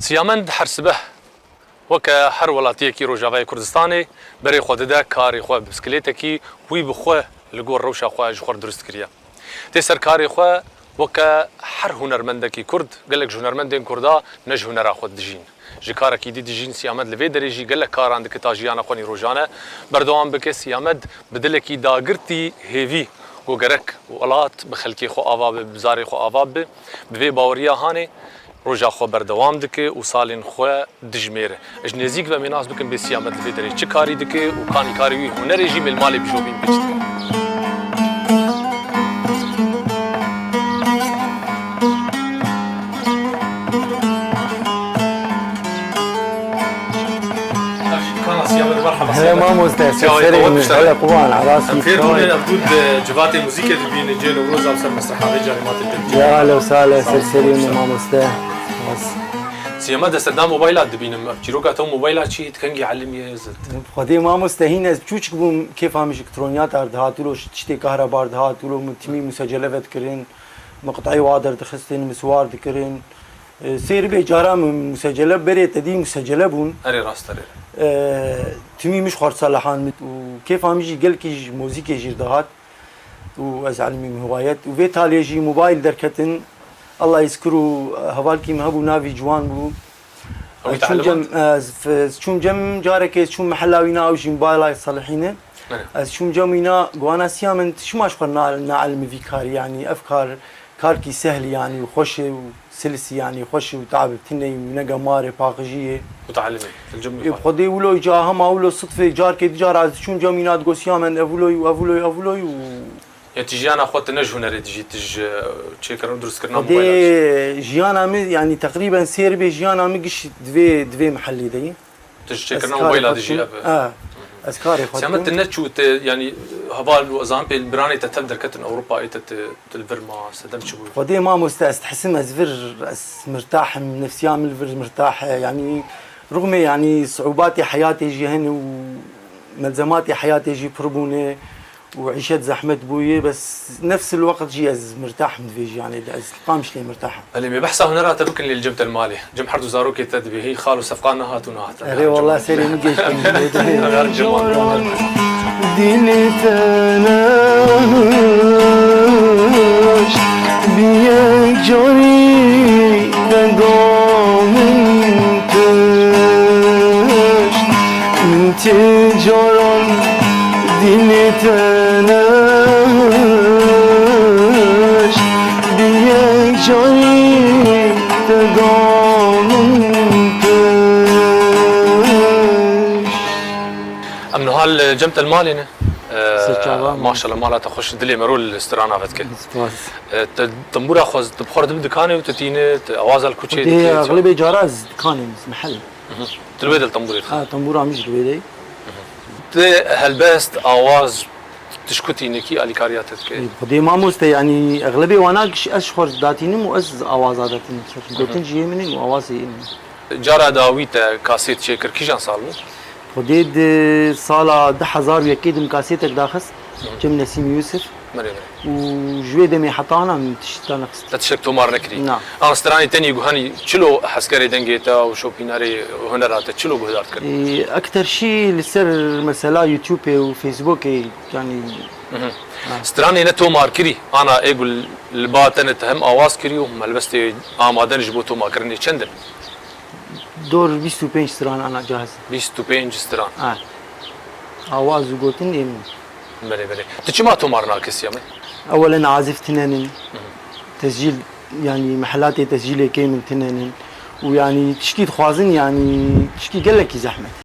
سیامند هر سبه وەکە هەر وڵاتیەکی ڕۆژاوای کوردستانی بەرێ خۆ دەدا کاری خۆ بسکلێتێکی وی بخۆ لە گۆڕ ڕەوشە خۆیان خۆر دروست کردە. تێ سەر کاری خۆ وەکە هەر هونەرمەندێکی کورد گەلێک هونەرمەندێن کووردا نەژ هونەرا خۆ دژین. ji karekî dî dijîn Sîyamed li vê derê jî gelek karan dike ta jiyana xwe nîrojane berdewam bike Sîyamed bi dilekî dagirtî hêvî û gerek welat bi xelkê xwe ava be bi zarê xwe ava be bi vê baweriya hanê roja xwe berdewam dike û salên xwe dijmêre. Ez ji nêzik ve mînas bikim bê Sîyamed li vê derê çi karî dike û kanî karî wî hunerê jî mêlmalê bijobîn pêç dike. هلا ماموس ده سري هلا قوان على راسي خير هون ابدود جباتي موسيقى دبين جينا وروزا وصل مسرح جريمات الدم يا هلا وسهلا سرسري ماموس ده سيما ده سدام موبايلات دبينم بچيروكا تو موبايلات شي تكنجي علمي زت خدي ماموس ده هنا بچوچ بوم كيف همش الكترونيات ارضهاتلو تشتي كهرباء ارضهاتلو متمي مسجله ذكرين مقطعي وادر دخستين مسوار ذكرين سير بجارة مسجله بريت دي مسجله بون اري راست اري تمي مش خرص لحان وكيف عم يجي قال كي موسيقى جيردهات وازعل من هوايات وفيت هالي يجي موبايل دركتن الله يذكره هوالكي مهبو نافي جوان بو شوم جم جارك شوم محلاوينا او جي موبايل صالحينه شوم جمينا وانا سيامن شو ما شفنا نعلم في كار يعني افكار كاركي سهل يعني وخش سلسي يعني خوش وتعب تني ونقا ماري باقجيه وتعلمي الجمله خدي ولو جاها ما ولو صدفه جار كي جار شون جامينات غوسيامن افولوي يا تجيانا اخوات نج هنري تجي تشيكر درس كرنا موبايلات جيانا يعني تقريبا سير بي جيانا مقش دوي محلي دي تشيكرنا موبايلات تجي اسكاري خدت سمت النت شو يعني هبال وزامبي البراني تتبدل كتن اوروبا ايت الفيرما سدم شو خدي ما مستأس تحسن ازفر مرتاح من نفسيا من الفر مرتاح يعني رغم يعني صعوبات حياتي جي هن وملزمات حياتي جي بربوني وعيشت زحمة بويه بس نفس الوقت جي از مرتاح من فيجي يعني از قامش لي مرتاح اللي بحثها هنا راتبك اللي الجبت المالي جم حردو زاروكي تدبي هي خالو صفقان نهات ونهات اري والله سيري مجيش ديني تناش بيك جوري دقوم انتش من تجاران ديني تناش بيك جوري دقوم انتش امنو هالجمت المالي ما شاء الله مالها تخش دلي مرول استرانا فتك تنبورا خوز تبخور دم دكاني وتتيني اواز الكوتشي دي اغلبيه جراز دكاني محل تلويد التنبوري تنبورا مش تلويدي هالبست اواز تشكتيني كي اليكارياتك خدي ما مست يعني اغلبيه وانا اشخر داتيني مؤز اوازاتني قلت جي مني اوازي جارا داويتا كاسيت شيكر كيجان صالو خديد صالة 10,000 يكيد مكاسيتك داخس جم نسيم يوسف مريم وجويدة مي حطانا من تشتانا تشك تومار نكري نعم انا استراني تاني يقولني شلو حسكري دنجيتا وشوبيناري هنرات شلو بهدار كر اكثر شيء لسر مثلا يوتيوب وفيسبوك يعني استراني نتومار كري انا اقول الباتن تهم اواز كريو ملبستي امادن جبوتو ما كرني چندن دور 25 استران انا جاهز 25 استران اواز وقوتن ايمن بلي تجي ما تومارنا كسيامي اولا عازف تنانين تسجيل يعني محلاتي تسجيلي كي من تنانين ويعني تشكي خوازن يعني تشكي قال لك زحمه